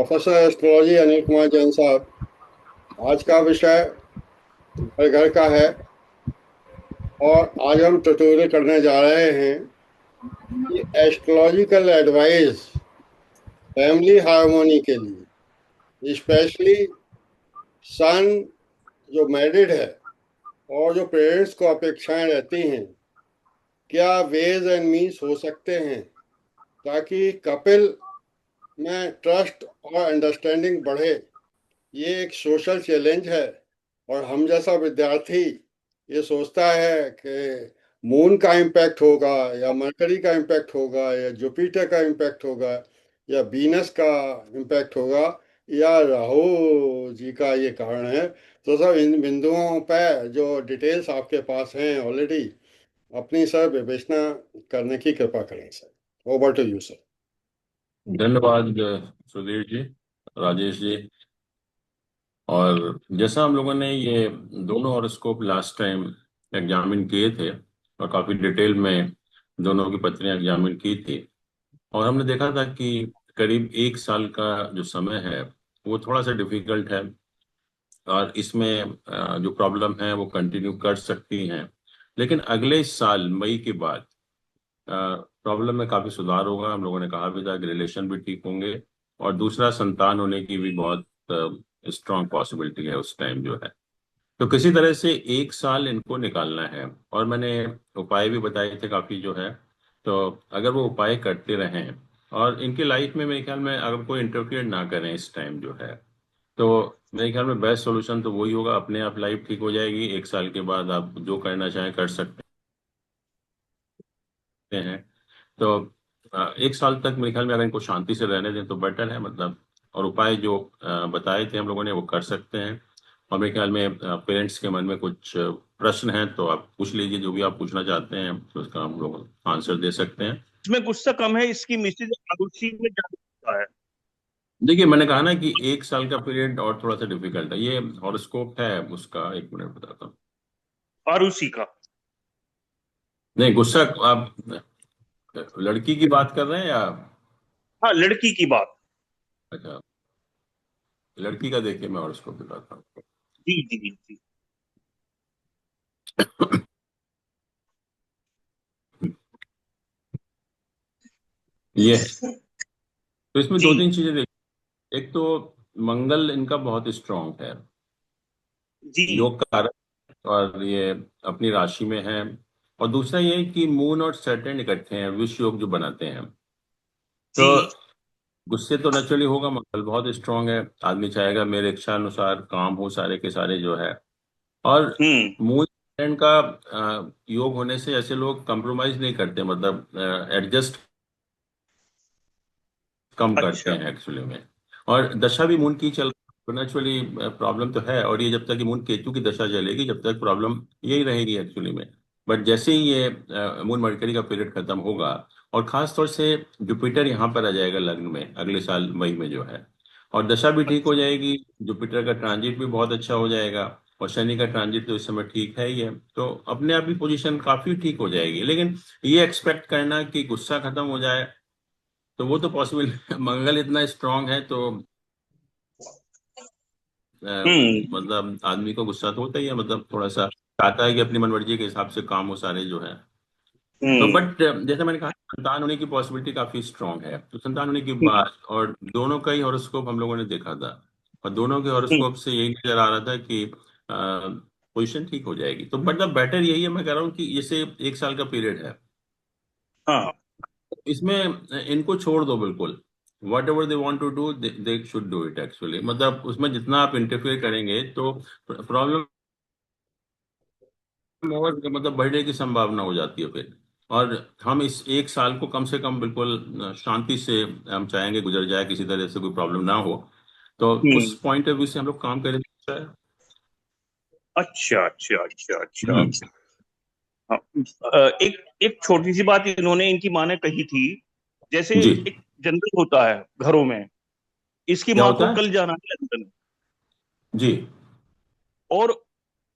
Professor astrology Anil Kumar Jain साहब, आज का विषय घर घर का है। और आज हम ट्यूटोरियल करने जा रहे हैं कि एस्ट्रोलॉजिकल एडवाइस फैमिली हार्मोनी के लिए, स्पेशली सन जो मैरिड है और जो पेरेंट्स को अपेक्षाएं रहती हैं, क्या वेज एंड मीन्स हो सकते हैं ताकि कपिल में ट्रस्ट और अंडरस्टैंडिंग बढ़े। ये एक सोशल चैलेंज है। और हम जैसा विद्यार्थी ये सोचता है कि मून का इम्पैक्ट होगा या मरकरी का इम्पैक्ट होगा या जुपिटर का इम्पैक्ट होगा या वीनस का इम्पैक्ट होगा या राहु जी का ये कारण है। तो सब इन बिंदुओं पर जो डिटेल्स आपके पास हैं ऑलरेडी, अपनी सर विवेचना करने की कृपा करें sir. Over to you sir. धन्यवाद सुधीर जी, राजेश जी। और जैसा हम लोगों ने ये दोनों हॉरोस्कोप लास्ट टाइम एग्जामिन किए थे और काफी डिटेल में दोनों की पत्रियां एग्जामिन की थी, और हमने देखा था कि करीब एक साल का जो समय है वो थोड़ा सा डिफिकल्ट है। और इसमें जो प्रॉब्लम है वो कंटिन्यू कर सकती हैं, लेकिन अगले साल मई के बाद प्रॉब्लम में काफी सुधार होगा। हम लोगों ने कहा भी था कि रिलेशन भी ठीक होंगे, और दूसरा संतान होने की भी बहुत स्ट्रांग पॉसिबिलिटी है उस टाइम जो है। तो किसी तरह से एक साल इनको निकालना है, और मैंने उपाय भी बताए थे काफी जो है। तो अगर वो उपाय करते रहें और इनकी लाइफ में मेरे ख्याल में अगर कोई इंटरफियर ना करें इस टाइम जो है, तो मेरे ख्याल में बेस्ट सॉल्यूशन तो वही होगा। अपने आप लाइफ ठीक हो जाएगी, एक साल के बाद आप जो करना चाहें कर सकते हैं। तो एक साल तक मेरे ख्याल में अगर इनको शांति से रहने दें तो बेटर है, मतलब। और उपाय जो बताए थे हम लोगों ने वो कर सकते हैं। और मेरे ख्याल में पेरेंट्स के मन में कुछ प्रश्न हैं तो आप पूछ लीजिए, जो भी आप पूछना चाहते हैं तो उसका हम लोग आंसर दे सकते हैं। इसमें गुस्सा कम है, इसकी मिसेज आरुषि में ज्यादा गुस्सा है। देखिए, मैंने कहा ना कि एक साल का पीरियड और थोड़ा सा डिफिकल्ट है। ये हॉरोस्कोप है उसका, एक मिनट बताता हूँ। आरुषि का। नहीं, गुस्सा आप लड़की की बात कर रहे हैं या? हाँ, लड़की की बात। अच्छा, लड़की का देखिए मैं हॉरोस्कोप बताता हूँ। जी जी जी जी। ये है। तो इसमें जी दो तीन चीजें देखिए। एक तो मंगल इनका बहुत स्ट्रांग है, जी योग कारक, और ये अपनी राशि में है। और दूसरा ये कि मून और सैटर्न इकट्ठे हैं, विष योग जो बनाते हैं। तो जी। गुस्से तो नेचुरली होगा, मंगल बहुत स्ट्रांग है। आदमी चाहेगा मेरे इच्छा अनुसार काम हो सारे के सारे जो है। और हम्म। मून सैटर्न का योग होने से ऐसे लोग कंप्रोमाइज नहीं करते, मतलब एडजस्ट कम करते अच्छा। हैं एक्चुअली में। और दशा भी मून की चल, तो नेचुरली प्रॉब्लम तो है। और ये जब तक कि मून केतु की दशा चलेगी जब तक प्रॉब्लम यही रहेगी एक्चुअली में। बट जैसे ही ये मून मरकरी का पीरियड खत्म होगा, और खास तौर से जुपिटर यहाँ पर आ जाएगा लग्न में अगले साल मई में जो है, और दशा भी ठीक हो अच्छा। जाएगी। जुपिटर का ट्रांजिट भी बहुत अच्छा हो जाएगा, और शनि का ट्रांजिट तो इस समय ठीक है ही है। तो अपने आप ही पोजीशन काफी ठीक हो जाएगी। लेकिन ये एक्सपेक्ट करना कि गुस्सा खत्म हो जाए, तो वो तो पॉसिबल मंगल इतना स्ट्रांग है तो हम्म मतलब आदमी को गुस्सा तो होता ही है, मतलब थोड़ा सा चाहता है कि अपनी मनमर्जी के हिसाब से काम हो सारे जो है। तो हम्म बट जैसे मैंने कहा, संतान होने की पॉसिबिलिटी काफी स्ट्रांग है। तो संतान होने की हम्म बात, और दोनों का ही हॉरोस्कोप हम लोगों ने देखा था, और दोनों के हम्म। हॉरोस्कोप से यही नजर आ रहा था कि पोजीशन ठीक हो जाएगी। तो मतलब बेटर यही है, मैं कह रहा हूँ कि जैसे एक साल का पीरियड है, हाँ। इसमें इनको छोड़ दो बिल्कुल। Whatever they want to do they should do it actually. मतलब उसमें जितना आप इंटरफेयर करेंगे तो प्रॉब्लम और मतलब बढ़ने की संभावना हो जाती है फिर। और हम इस एक साल को कम से कम बिल्कुल शांति से हम चाहेंगे गुजर जाए, किसी तरह से कोई प्रॉब्लम ना हो। तो उस हम्म। पॉइंट ऑफ व्यू से हम लोग काम करें तो अच्छा है। अच्छा अच्छा अच्छा अच्छा। हम्म। हाँ। एक एक छोटी सी बात इन्होंने, इनकी माँ ने कही थी। जैसे जी। एक जनरल होता है घरों में, इसकी क्या माँ होता को है? कल जाना है लंदन। जी। और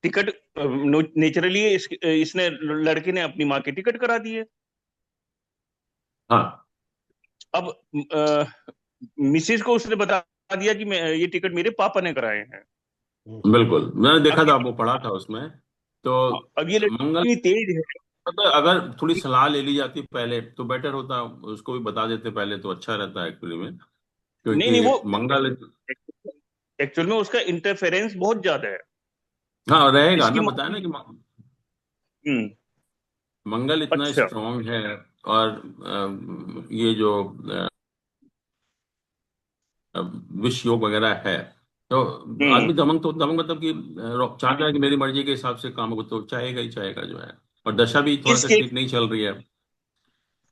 टिकट, नेचुरली इसने, लड़के ने अपनी माँ की टिकट करा दी है। हाँ। अब मिसिस को उसने बताया दिया कि मैं ये टिकट मेरे पापा ने कराए हैं। बिल्कुल, मैंने अब देखा था, ये वो पढ़ा था उसमें। तो अब ये लड़की मंगल, इतनी तेज है। मतलब अगर थोड़ी सलाह ले ली जाती पहले तो बेटर होता, उसको भी बता देते पहले तो अच्छा रहता एक्चुअली में, नहीं नहीं, क्योंकि वो मंगल, एक्चुअल में उसका इंटरफेरेंस बहुत ज्यादा है। हाँ रहेगा इसकी ना, माँ बताया ना कि हम्म। मंगल इतना अच्छा। स्ट्रांग है। और ये जो विष योग वगैरह है, तो हम्म। आदमी दमंग, तो दमंग मतलब कि चाहता है कि मेरी मर्जी के हिसाब से काम हो, तो चाहेगा ही चाहेगा जो है। और दशा भी थोड़ा इस सा केस ठीक नहीं चल रही है।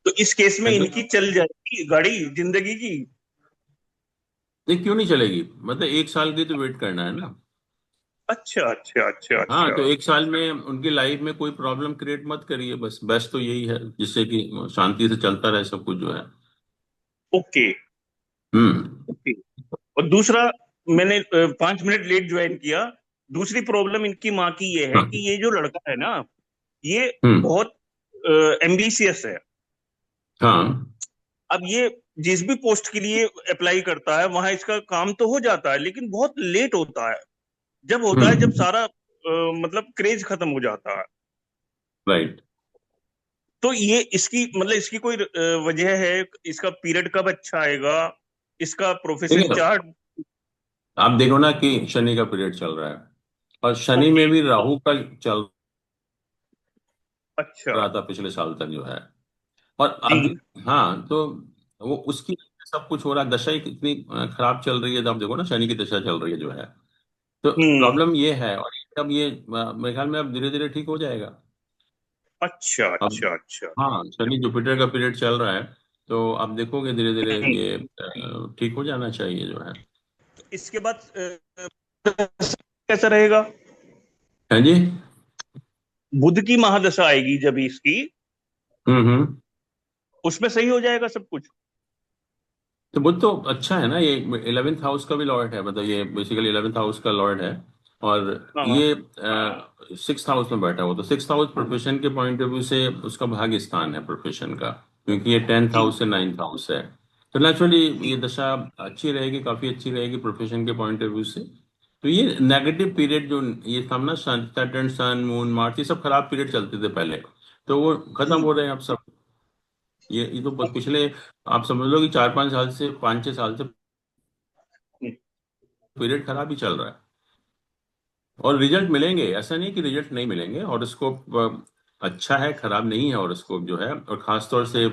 तो इस केस में हाँ जी। इनकी चल जाएगी गाड़ी जिंदगी की। ये क्यों नहीं चलेगी, मतलब 1 साल की तो वेट करना है ना। अच्छा अच्छा अच्छा हाँ, अच्छा। तो 1 साल में उनकी लाइफ में कोई प्रॉब्लम क्रिएट मत करिए, बस बेस्ट तो यही है, जिससे कि शांति से चलता रहे सब कुछ जो है। ओके हम्म। ओके। और दूसरा, मैंने 5 मिनट लेट ज्वाइन किया। दूसरी प्रॉब्लम इनकी माँ की ये है हाँ। कि ये जो लड़का है ना, ये हम्म। बहुत एम्बिशियस है। हाँ। अब ये जिस भी पोस्ट के लिए अप्लाई करता है वहां इसका काम तो हो जाता है, लेकिन बहुत लेट होता है। जब होता है जब हम्म। सारा मतलब क्रेज खत्म हो जाता है। राइट। तो ये इसकी मतलब इसकी कोई वजह है? इसका पीरियड कब अच्छा आएगा? इसका ठीक प्रोफेशन है, चार्ट? आप देखो ना कि शनि का पीरियड चल रहा है, और शनि ओके। में भी राहु का चल अच्छा। रहा था पिछले साल तक जो है। और जी। अब, हाँ तो वो उसकी सब कुछ हो रहा है, दशा ही कितनी खराब चल रही है, तो आप देखो ना शनि की दशा चल रही है जो है। तो हम्म। प्रॉब्लम ये है, और अब ये मेरे ख्याल में अब धीरे धीरे ठीक हो जाएगा। अच्छा अब, अच्छा अच्छा। हाँ, शनि जुपिटर का पीरियड चल रहा है, तो आप देखोगे धीरे धीरे हम्म। ये ठीक हो जाना चाहिए जो है। इसके बाद कैसा रहेगा? हाँ जी। बुध की महादशा आएगी जब इसकी, हम्म। उसमें सही हो जाएगा सब कुछ? तो बुध तो अच्छा है ना, ये 11th हाउस का भी लॉर्ड है, मतलब ये बेसिकली 11th हाउस का लॉर्ड है। और हाँ। ये 6th हाउस में बैठा हुआ, तो 6th हाउस प्रोफेशन के पॉइंट ऑफ व्यू से उसका भाग्य स्थान है प्रोफेशन का, क्योंकि ये 10th हाउस जी से 9th हाउस है। तो नेचुरली जी। ये दशा अच्छी रहेगी, काफी अच्छी रहेगी प्रोफेशन के पॉइंट ऑफ व्यू से। तो ये नेगेटिव पीरियड जो ये था ना, सैटर्न, सन, मून, मार्च, ये सब खराब पीरियड चलते थे पहले, तो वो खत्म जी। हो रहे हैं अब सब। ये तो पिछले, आप समझ लो कि 4-5 साल से, 5-6 साल से पीरियड खराब ही चल रहा है। और रिजल्ट मिलेंगे, ऐसा नहीं कि रिजल्ट नहीं मिलेंगे। हॉरोस्कोप अच्छा है, खराब नहीं है हॉरोस्कोप जो है। और खासतौर से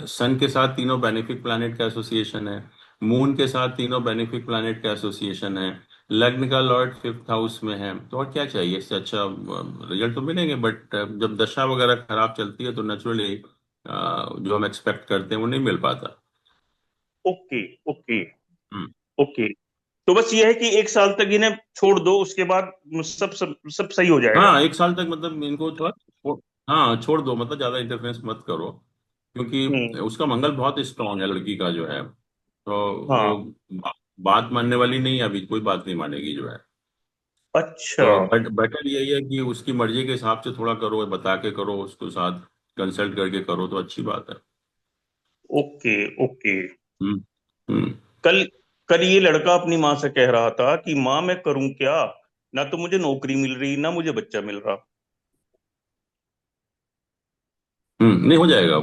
सन के साथ तीनों बेनिफिक प्लैनेट का एसोसिएशन है, मून के साथ तीनों बेनिफिक प्लैनेट का एसोसिएशन है, लग्न का लॉर्ड 5th हाउस में है, तो और क्या चाहिए इससे अच्छा। रिजल्ट तो मिलेंगे, बट जब दशा वगैरह खराब चलती है तो नेचुरली जो हम एक्सपेक्ट करते हैं वो नहीं मिल पाता। ओके ओके हम्म। ओके। तो बस ये है कि 1 साल तक इन्हें छोड़ दो, उसके बाद सब सही हो जाएगा। हाँ, 1 साल तक मतलब इनको थोड़ा हाँ छोड़ दो, मतलब ज्यादा इंटरफेरेंस मत करो, क्योंकि हम्म। उसका मंगल बहुत स्ट्रांग है लड़की का जो है। तो वो हाँ। बात मानने वाली नहीं है, अभी कोई बात नहीं मानेगी जो है। अच्छा। तो बट बेटर यही है कि उसकी मर्जी के हिसाब से थोड़ा करो, बता के करो, उसको साथ कंसल्ट करके करो तो अच्छी बात है। Okay okay. हम्म। हम्म। कल कल ये लड़का अपनी माँ से कह रहा था कि माँ मैं करूं क्या, ना तो मुझे नौकरी मिल रही ना मुझे बच्चा मिल रहा। नहीं हो जाएगा।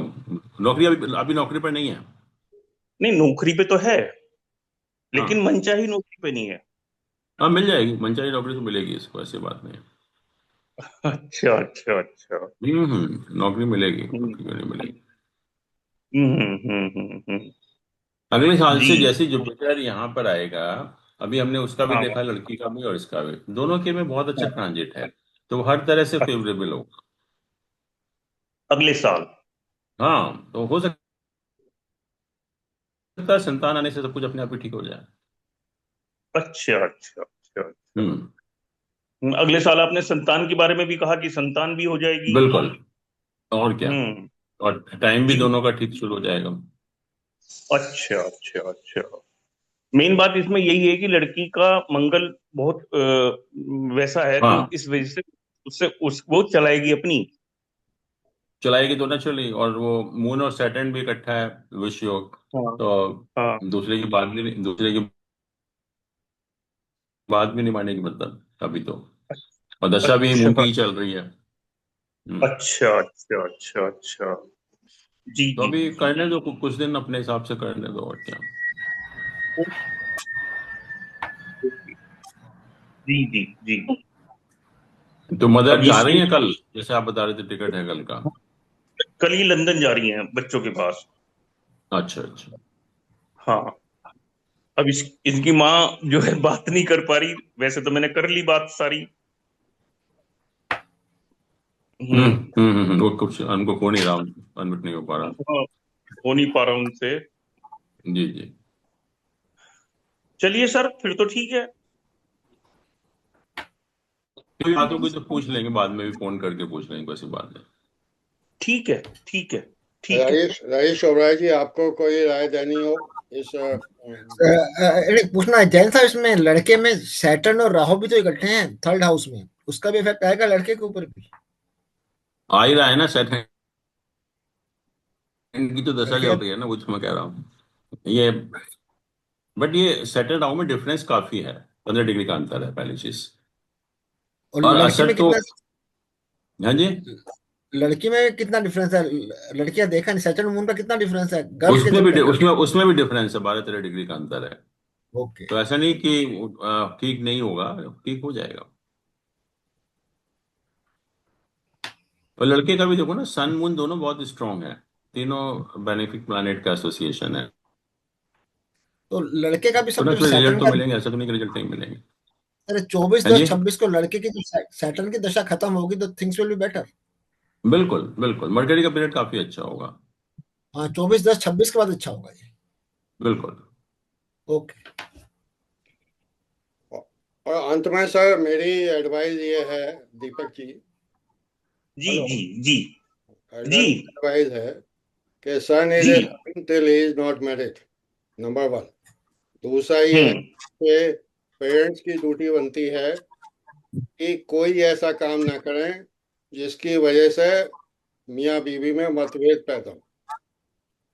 नौकरी अभी अभी नौकरी पर नहीं है। नहीं, नौकरी पे तो है, लेकिन हाँ। मनचाही नौकरी पे नहीं है। हाँ, मिल जाएगी, मनचाही नौकरी तो मिलेगी, इसको ऐसी बात नहीं है। अच्छा अच्छा अच्छा। नौकरी मिलेगी, हम्म नौकरी क्यों नहीं मिलेगी। हम्म। अगले साल से जी। जैसे जुपिटर यहाँ पर आएगा, अभी हमने उसका भी हाँ। देखा, लड़की का भी और इसका भी, दोनों के में बहुत अच्छा ट्रांजिट है, तो हर तरह से हाँ, फेवरेबल होगा। अगले साल। हाँ, तो हो सकता है संतान आने से सब कुछ अपने आप ही ठीक हो जाए। अच्छा अच्छा अच्छा अच्छा। हम्म। अगले साल आपने संतान के बारे में भी कहा कि संतान भी हो जाएगी। बिल्कुल। और क्या। हम्म। और टाइम भी जी। दोनों का ठीक शुरू हो जाएगा। अच्छा अच्छा अच्छा। मेन बात इसमें यही है कि लड़की का मंगल बहुत वैसा है, तो हाँ, इस वजह से उससे उस वो चलाएगी अपनी। चलाएगी तो नेचुरली, और वो मून और सैटर्न भी इकट्ठा है, विष योग, हाँ तो हाँ। दूसरे की बात भी नहीं मानेगी मतलब अभी तो। और दशा भी मून की अच्छा ही चल रही है। अच्छा अच्छा अच्छा अच्छा। जी तो जी अभी जी करने दो, कुछ दिन अपने हिसाब से करने दो, और क्या। जी जी जी। तो मदर अब जा इस रही है कल, जैसे आप बता रहे थे टिकट है कल का? कल ही लंदन जा रही हैं बच्चों के पास। अच्छा अच्छा। हाँ। अब इनकी माँ जो है बात नहीं कर पा रही, वैसे तो मैंने कर ली बात सारी। हम्म। वो कुछ उनको हो नहीं रहा, अनमिट नहीं हो पा रहा। हाँ, हो नहीं पा रहा उनसे। जी जी। चलिए सर, फिर तो ठीक है। कोई बात होगी तो पूछ लेंगे, बाद में भी फोन करके पूछ लेंगे, वैसी बात है। ठीक है ठीक है ठीक है। रईस रईस ओबराय जी, आपको कोई राय देनी हो इस एक पूछना है जैन साहब, इसमें लड़के में सैटर्न और राहु भी तो इकट्ठे हैं थर्ड हाउस में, उसका भी इफेक्ट आएगा लड़के के ऊपर भी? आ ही रहा है ना, सेकंड की तो दशा लड़के चल का रही है ना, वो तो मैं कह रहा हूँ ये। बट ये सेटल डाउन में डिफरेंस काफी है, 15 डिग्री का अंतर है, पहली चीज। और और लड़की असर में तो, कितना, हाँ जी, लड़की में कितना डिफरेंस है? लड़कियां देखा नहीं, सैटर्न मून का कितना डिफरेंस है गर्ल्स के उसमें भी चक्कर में? उसमें भी डिफरेंस है, 12-13 डिग्री का अंतर है। ओके। तो ऐसा नहीं कि ठीक नहीं होगा, ठीक हो जाएगा। और लड़के का भी देखो ना, सन मून दोनों बहुत स्ट्रांग है, तीनों बेनिफिक प्लैनेट का एसोसिएशन है। तो लड़के का भी तो सब ना जब फिर रिजल्ट सैटर्न तो का, मिलेंगे, ऐसा तो नहीं कि रिजल्ट नहीं मिलेंगे। अरे 24 हाँ जी, 10 26 को लड़के की जब सैटर्न की दशा खत्म होगी तो थिंग्स विल बी बेटर। बिल्कुल बिल्कुल, मर्करी का पीरियड काफी अच्छा होगा। हाँ 24 10 26 के बाद अच्छा होगा ये। बिल्कुल। ओके। और अंत में सर मेरी एडवाइस ये है, दीपक जी, जी हेलो, जी जी जी एडवाइस है कि सन इज जी। A till he is not married, number one. दूसरा ये है हम्म। कि पेरेंट्स की ड्यूटी बनती है कि कोई ऐसा काम ना करें जिसकी वजह से मियाँ बीवी में मतभेद पैदा हो।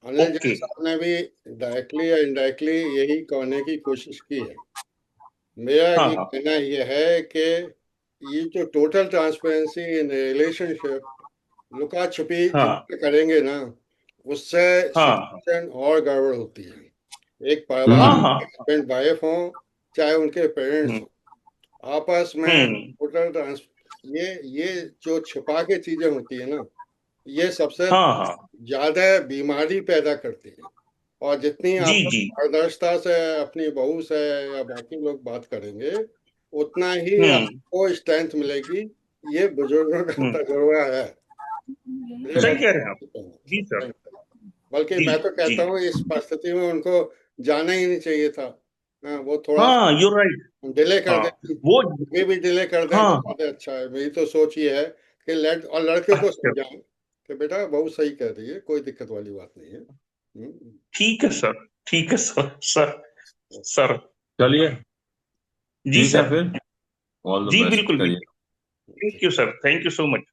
अनिल जैन ओके। साहब ने भी डायरेक्टली या इनडायरेक्टली यही कहने की कोशिश की है। मेरा हाँ ये हाँ कहना ये है कि ये जो टोटल ट्रांसपेरेंसी इन रिलेशनशिप, लुका छुपी हाँ जितना करेंगे ना, उससे हाँ सिचुएशन और गड़बड़ होती है। एक परिवार हाँ हम्म हाँ। में हस्बैंड वाइफ हो, चाहे उनके पेरेंट्स हम्म हो, आपस में हम्म। टोटल ट्रांस ये जो छिपा के चीजें होती है ना, ये सबसे हाँ हाँ। ज्यादा बीमारी पैदा करती है। और जितनी जी आप जी। पारदर्शिता से अपनी बहू से या बाकी लोग बात करेंगे, उतना ही हम्म आपको स्ट्रेंथ मिलेगी। ये बुजुर्गों का हम्म। तजुर्बा है। मुझे सही कह रहे हैं आप। जी सर। बताया, बल्कि जी मैं तो जी। कहता हूँ इस परिस्थिति में उनको जाना ही नहीं चाहिए था। हाँ, वो थोड़ा हाँ, यू राइट। डिले कर हाँ दें, वो। अभी भी डिले कर दें तो हाँ। ज्यादा अच्छा है। मेरी तो सोच ये है कि और लड़के को अच्छा। समझाएं कि बेटा बहुत सही कह रही है, कोई दिक्कत वाली बात नहीं है। ठीक है सर। ठीक है सर सर। सर। चलिए, जी ठीक है सर। फिर, ऑल द जी बेस्ट बिल्कुल करिए। बिल्कुल। Thank you sir, thank you so much.